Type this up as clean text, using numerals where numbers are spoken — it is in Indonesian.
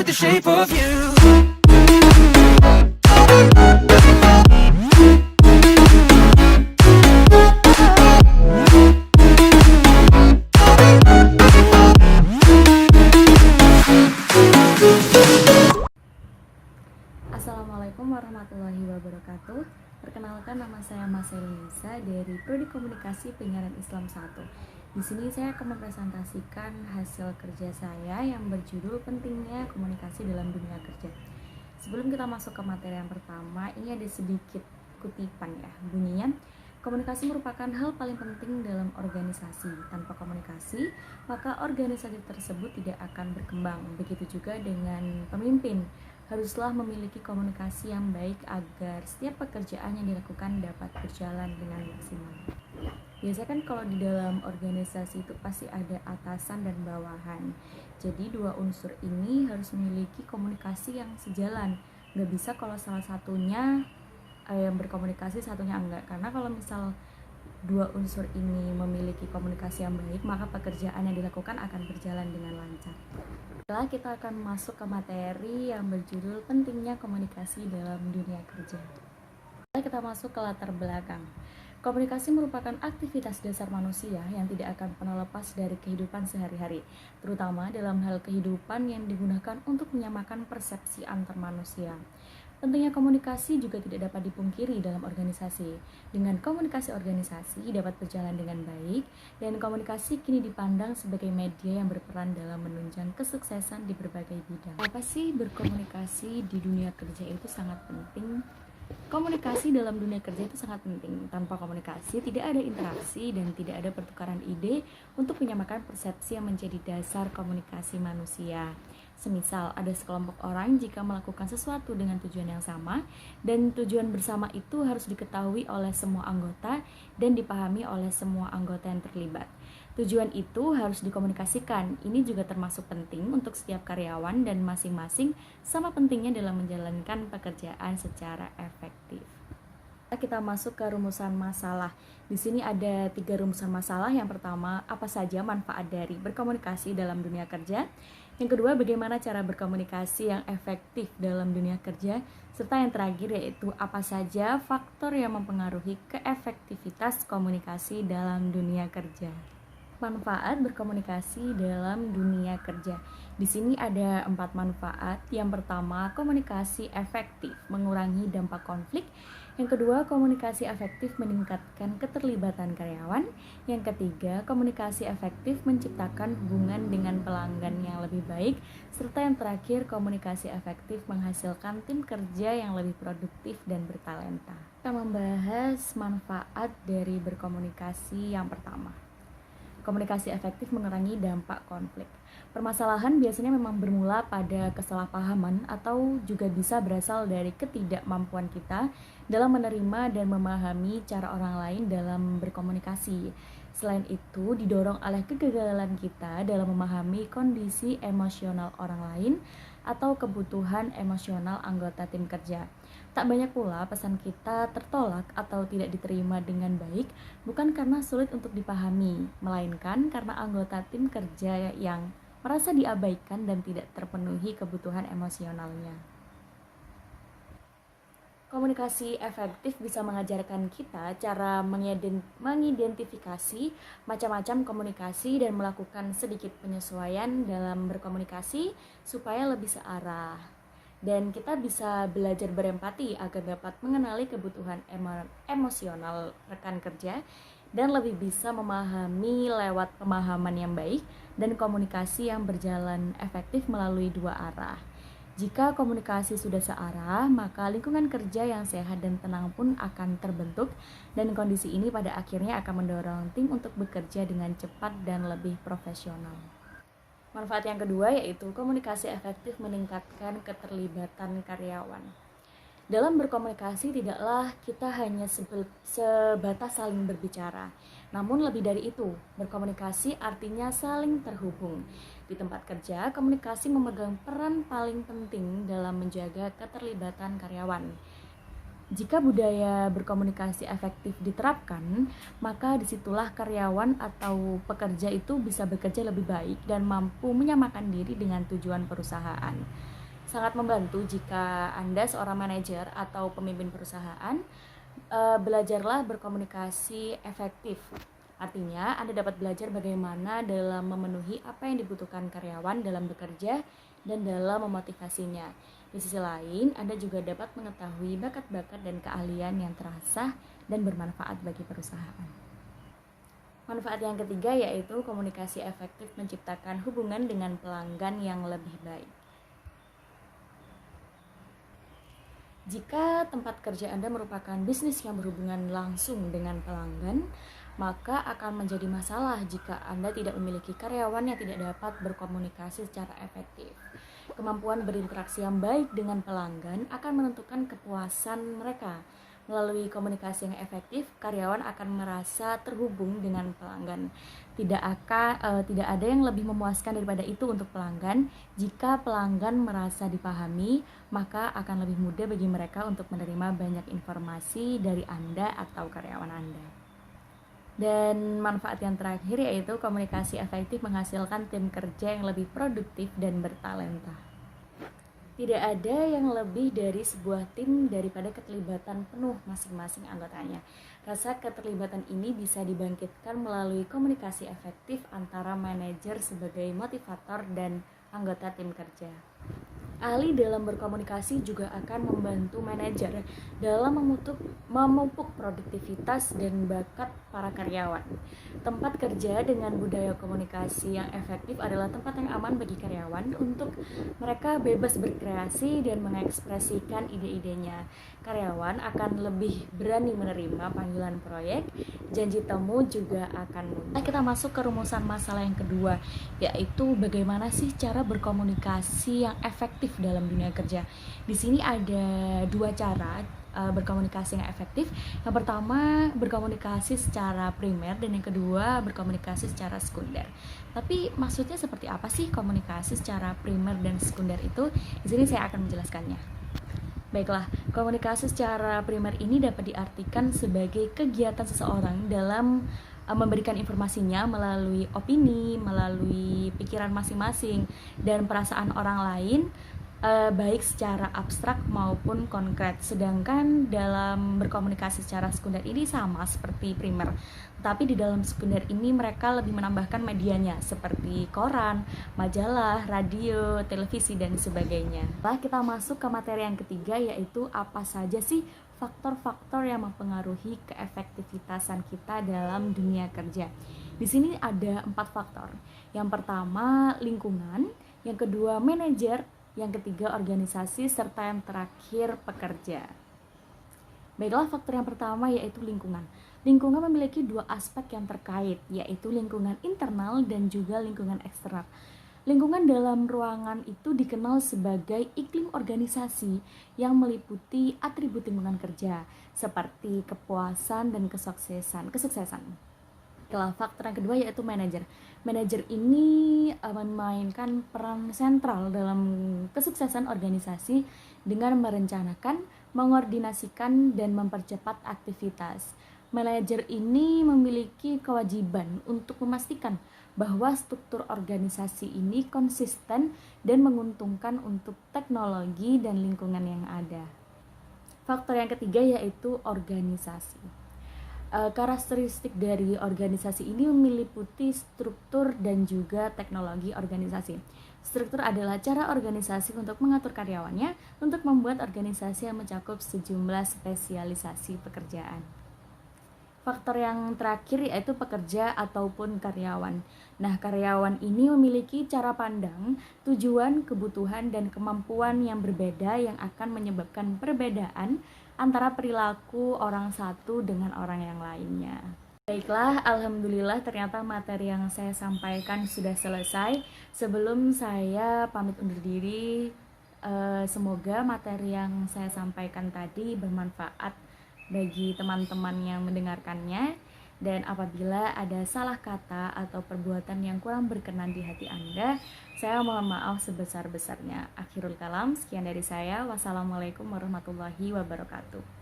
with the shape of you. Assalamualaikum warahmatullahi wabarakatuh. Perkenalkan, nama saya Mas Elisa dari Prodi Komunikasi Penyiaran Islam 1. Di sini saya akan mempresentasikan hasil kerja saya yang berjudul Pentingnya Komunikasi dalam Dunia Kerja. Sebelum kita masuk ke materi yang pertama, ini ada sedikit kutipan ya. Bunyinya, komunikasi merupakan hal paling penting dalam organisasi. Tanpa komunikasi, maka organisasi tersebut tidak akan berkembang. Begitu juga dengan pemimpin. Haruslah memiliki komunikasi yang baik agar setiap pekerjaan yang dilakukan dapat berjalan dengan maksimal. Biasanya kan kalau di dalam organisasi itu pasti ada atasan dan bawahan. Jadi dua unsur ini harus memiliki komunikasi yang sejalan. Nggak bisa kalau salah satunya yang berkomunikasi, satunya enggak. Karena kalau misal dua unsur ini memiliki komunikasi yang baik, maka pekerjaan yang dilakukan akan berjalan dengan lancar. Setelah kita akan masuk ke materi yang berjudul Pentingnya Komunikasi dalam Dunia Kerja. Setelah kita masuk ke latar belakang. Komunikasi merupakan aktivitas dasar manusia yang tidak akan pernah lepas dari kehidupan sehari-hari, terutama dalam hal kehidupan yang digunakan untuk menyamakan persepsi antar manusia. Pentingnya komunikasi juga tidak dapat dipungkiri dalam organisasi. Dengan komunikasi organisasi dapat berjalan dengan baik, dan komunikasi kini dipandang sebagai media yang berperan dalam menunjang kesuksesan di berbagai bidang. Apa sih berkomunikasi di dunia kerja itu sangat penting? Komunikasi dalam dunia kerja itu sangat penting. Tanpa komunikasi tidak ada interaksi dan tidak ada pertukaran ide untuk menyamakan persepsi yang menjadi dasar komunikasi manusia. Semisal ada sekelompok orang jika melakukan sesuatu dengan tujuan yang sama, dan tujuan bersama itu harus diketahui oleh semua anggota dan dipahami oleh semua anggota yang terlibat. Tujuan itu harus dikomunikasikan. Ini juga termasuk penting untuk setiap karyawan dan masing-masing sama pentingnya dalam menjalankan pekerjaan secara efektif. Kita masuk ke rumusan masalah. Di sini ada 3 rumusan masalah. Yang pertama, apa saja manfaat dari berkomunikasi dalam dunia kerja? Yang kedua, bagaimana cara berkomunikasi yang efektif dalam dunia kerja? Serta yang terakhir yaitu apa saja faktor yang mempengaruhi keefektivitas komunikasi dalam dunia kerja. Manfaat berkomunikasi dalam dunia kerja. Di sini ada 4 manfaat. Yang pertama, komunikasi efektif mengurangi dampak konflik. Yang kedua, komunikasi efektif meningkatkan keterlibatan karyawan. Yang ketiga, komunikasi efektif menciptakan hubungan dengan pelanggan yang lebih baik. Serta yang terakhir, komunikasi efektif menghasilkan tim kerja yang lebih produktif dan bertalenta. Kita membahas manfaat dari berkomunikasi yang pertama. Komunikasi efektif mengurangi dampak konflik. Permasalahan biasanya memang bermula pada kesalahpahaman atau juga bisa berasal dari ketidakmampuan kita dalam menerima dan memahami cara orang lain dalam berkomunikasi. Selain itu, didorong oleh kegagalan kita dalam memahami kondisi emosional orang lain atau kebutuhan emosional anggota tim kerja. Tak banyak pula pesan kita tertolak atau tidak diterima dengan baik bukan karena sulit untuk dipahami, melainkan karena anggota tim kerja yang merasa diabaikan dan tidak terpenuhi kebutuhan emosionalnya. Komunikasi efektif bisa mengajarkan kita cara mengidentifikasi macam-macam komunikasi dan melakukan sedikit penyesuaian dalam berkomunikasi supaya lebih searah. Dan kita bisa belajar berempati agar dapat mengenali kebutuhan emosional rekan kerja dan lebih bisa memahami lewat pemahaman yang baik dan komunikasi yang berjalan efektif melalui 2 arah. Jika komunikasi sudah searah, maka lingkungan kerja yang sehat dan tenang pun akan terbentuk, dan kondisi ini pada akhirnya akan mendorong tim untuk bekerja dengan cepat dan lebih profesional. Manfaat yang kedua yaitu komunikasi efektif meningkatkan keterlibatan karyawan. Dalam berkomunikasi tidaklah kita hanya sebatas saling berbicara, namun lebih dari itu, berkomunikasi artinya saling terhubung. Di tempat kerja, komunikasi memegang peran paling penting dalam menjaga keterlibatan karyawan. Jika budaya berkomunikasi efektif diterapkan, maka disitulah karyawan atau pekerja itu bisa bekerja lebih baik dan mampu menyamakan diri dengan tujuan perusahaan. Sangat membantu jika Anda seorang manajer atau pemimpin perusahaan, belajarlah berkomunikasi efektif. Artinya, Anda dapat belajar bagaimana dalam memenuhi apa yang dibutuhkan karyawan dalam bekerja dan dalam memotivasinya. Di sisi lain, Anda juga dapat mengetahui bakat-bakat dan keahlian yang terasah dan bermanfaat bagi perusahaan. Manfaat yang ketiga yaitu komunikasi efektif menciptakan hubungan dengan pelanggan yang lebih baik. Jika tempat kerja Anda merupakan bisnis yang berhubungan langsung dengan pelanggan, maka akan menjadi masalah jika Anda tidak memiliki karyawan yang tidak dapat berkomunikasi secara efektif. Kemampuan berinteraksi yang baik dengan pelanggan akan menentukan kepuasan mereka. Melalui komunikasi yang efektif, karyawan akan merasa terhubung dengan pelanggan. Tidak ada yang lebih memuaskan daripada itu untuk pelanggan. Jika pelanggan merasa dipahami, maka akan lebih mudah bagi mereka untuk menerima banyak informasi dari Anda atau karyawan Anda. Dan manfaat yang terakhir yaitu komunikasi efektif menghasilkan tim kerja yang lebih produktif dan bertalenta. Tidak ada yang lebih dari sebuah tim daripada keterlibatan penuh masing-masing anggotanya. Rasa keterlibatan ini bisa dibangkitkan melalui komunikasi efektif antara manajer sebagai motivator dan anggota tim kerja. Ahli dalam berkomunikasi juga akan membantu manajer dalam memupuk produktivitas dan bakat para karyawan. Tempat kerja dengan budaya komunikasi yang efektif adalah tempat yang aman bagi karyawan untuk mereka bebas berkreasi dan mengekspresikan ide-idenya. Karyawan akan lebih berani menerima panggilan proyek, janji temu juga akan muncul. Kita masuk ke rumusan masalah yang kedua, yaitu bagaimana sih cara berkomunikasi yang efektif dalam dunia kerja. Di sini ada dua cara berkomunikasi yang efektif. Yang pertama berkomunikasi secara primer dan yang kedua berkomunikasi secara sekunder. Tapi maksudnya seperti apa sih komunikasi secara primer dan sekunder itu? Di sini saya akan menjelaskannya. Baiklah, komunikasi secara primer ini dapat diartikan sebagai kegiatan seseorang dalam memberikan informasinya melalui opini, melalui pikiran masing-masing dan perasaan orang lain, baik secara abstrak maupun konkret. Sedangkan dalam berkomunikasi secara sekunder ini sama seperti primer, tapi di dalam sekunder ini mereka lebih menambahkan medianya seperti koran, majalah, radio, televisi dan sebagainya. Nah, kita masuk ke materi yang ketiga, yaitu apa saja sih faktor-faktor yang mempengaruhi keefektivitasan kita dalam dunia kerja. Di sini ada 4 faktor. Yang pertama lingkungan, yang kedua manajer, yang ketiga organisasi, serta yang terakhir pekerja. Baiklah, faktor yang pertama yaitu lingkungan. Lingkungan memiliki dua aspek yang terkait, yaitu lingkungan internal dan juga lingkungan eksternal. Lingkungan dalam ruangan itu dikenal sebagai iklim organisasi yang meliputi atribut lingkungan kerja seperti kepuasan dan kesuksesan. Faktor yang kedua yaitu manajer. Manajer ini memainkan peran sentral dalam kesuksesan organisasi dengan merencanakan, mengordinasikan, dan mempercepat aktivitas. Manajer ini memiliki kewajiban untuk memastikan bahwa struktur organisasi ini konsisten dan menguntungkan untuk teknologi dan lingkungan yang ada. Faktor yang ketiga yaitu organisasi. Karakteristik dari organisasi ini meliputi struktur dan juga teknologi organisasi. Struktur adalah cara organisasi untuk mengatur karyawannya untuk membuat organisasi yang mencakup sejumlah spesialisasi pekerjaan. Faktor yang terakhir yaitu pekerja ataupun karyawan. Nah, karyawan ini memiliki cara pandang, tujuan, kebutuhan, dan kemampuan yang berbeda yang akan menyebabkan perbedaan antara perilaku orang satu dengan orang yang lainnya. Baiklah, alhamdulillah ternyata materi yang saya sampaikan sudah selesai. Sebelum saya pamit undur diri, semoga materi yang saya sampaikan tadi bermanfaat bagi teman-teman yang mendengarkannya. Dan apabila ada salah kata atau perbuatan yang kurang berkenan di hati Anda, saya mohon maaf sebesar-besarnya. Akhirul kalam, sekian dari saya. Wassalamualaikum warahmatullahi wabarakatuh.